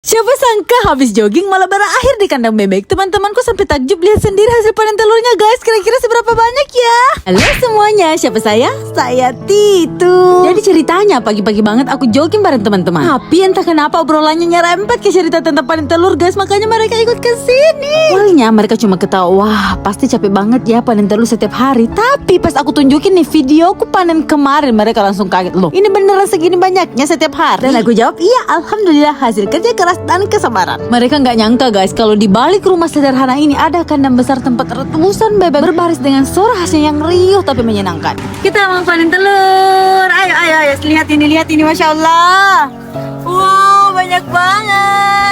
Siapa sangka habis jogging malah berakhir di kandang bebek. Teman-temanku sampai takjub lihat sendiri hasil panen telurnya guys. Kira-kira seberapa banyak ya? Halo semuanya, siapa saya? Saya Titu. Jadi ceritanya pagi-pagi banget aku jogging bareng teman-teman. Tapi entah kenapa obrolannya nyerempet ke cerita tentang panen telur guys. Makanya mereka ikut ke sini. Awalnya mereka cuma ketawa, wah pasti capek banget ya panen telur setiap hari. Tapi pas aku tunjukin nih videoku panen kemarin, mereka langsung kaget loh. Ini beneran segini banyaknya setiap hari? Dan aku jawab, iya alhamdulillah hasil kerja keras dan kesabaran. Mereka nggak nyangka guys kalau di balik rumah sederhana ini ada kandang besar tempat ratusan bebek berbaris dengan suara khasnya yang riuh tapi menyenangkan. Kita mau panen telur. Ayo, lihat ini masya Allah. Wow, banyak banget.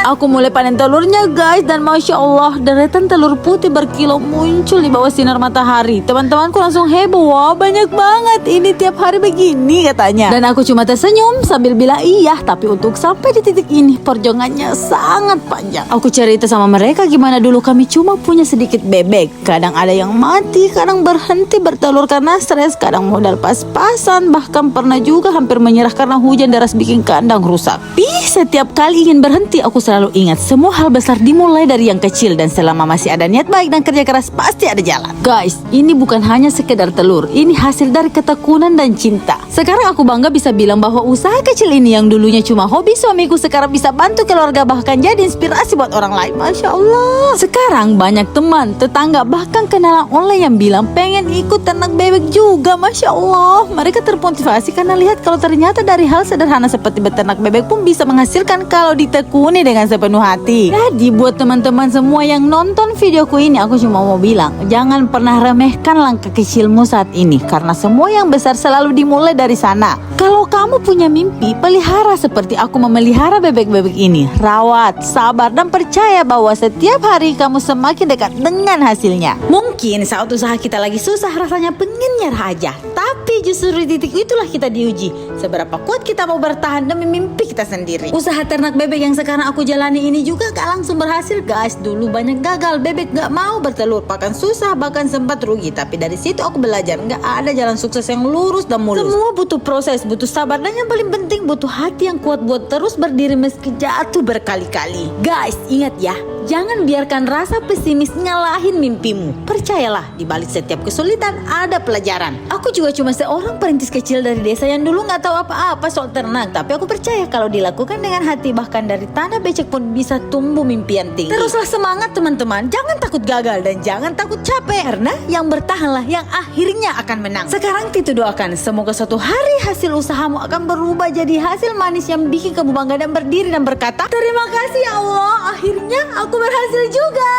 Aku mulai panen telurnya guys, dan masya Allah deretan telur putih berkilau muncul di bawah sinar matahari. Teman-temanku langsung heboh, wah banyak banget. Ini tiap hari begini katanya. Dan aku cuma tersenyum sambil bilang iya. Tapi untuk sampai di titik ini perjuangannya sangat panjang. Aku cerita sama mereka gimana dulu kami cuma punya sedikit bebek. Kadang ada yang mati, kadang berhenti bertelur karena stres, kadang modal pas-pasan, bahkan pernah juga hampir menyerah karena hujan deras bikin kandang rusak. Tapi setiap kali ingin berhenti, aku selalu ingat semua hal besar dimulai dari yang kecil, dan selama masih ada niat baik dan kerja keras pasti ada jalan. Guys, ini bukan hanya sekedar telur, ini hasil dari ketekunan dan cinta. Sekarang aku bangga bisa bilang bahwa usaha kecil ini yang dulunya cuma hobi suamiku sekarang bisa bantu keluarga, bahkan jadi inspirasi buat orang lain. Masya Allah. Sekarang banyak teman, tetangga, bahkan kenalan online yang bilang pengen ikut ternak bebek juga. Masya Allah. Mereka termotivasi karena lihat kalau ternyata dari hal sederhana seperti beternak bebek pun bisa menghasilkan kalau ditekuni dengan sepenuh hati. Jadi buat teman-teman semua yang nonton videoku ini, aku cuma mau bilang, jangan pernah remehkan langkah kecilmu saat ini, karena semua yang besar selalu dimulai dari sana. Kalau kamu punya mimpi, pelihara seperti aku memelihara bebek-bebek ini. Rawat, sabar, dan percaya bahwa setiap hari kamu semakin dekat dengan hasilnya. Mungkin saat usaha kita lagi susah, rasanya pengen nyerah aja. Tapi justru di titik itulah kita diuji seberapa kuat kita mau bertahan demi mimpi kita sendiri. Usaha ternak bebek yang sekarang aku jalani ini juga gak langsung berhasil guys. Dulu banyak gagal, bebek gak mau bertelur, bahkan susah, bahkan sempat rugi. Tapi dari situ aku belajar gak ada jalan sukses yang lurus dan mulus. Semua butuh proses, butuh sabar, dan yang paling penting butuh hati yang kuat buat terus berdiri meski jatuh berkali-kali. Guys, ingat ya, jangan biarkan rasa pesimis ngalahin mimpimu. Percayalah, di balik setiap kesulitan ada pelajaran. Aku juga cuma seorang perintis kecil dari desa yang dulu gak tahu apa-apa soal ternak. Tapi aku percaya kalau dilakukan dengan hati, bahkan dari tanah becek pun bisa tumbuh mimpian tinggi. Teruslah semangat teman-teman, jangan takut gagal dan jangan takut capek, karena yang bertahanlah yang akhirnya akan menang. Sekarang Titu doakan semoga suatu hari hasil usahamu akan berubah jadi hasil manis yang bikin kamu bangga dan berdiri dan berkata, terima kasih ya Allah, akhirnya aku berhasil juga.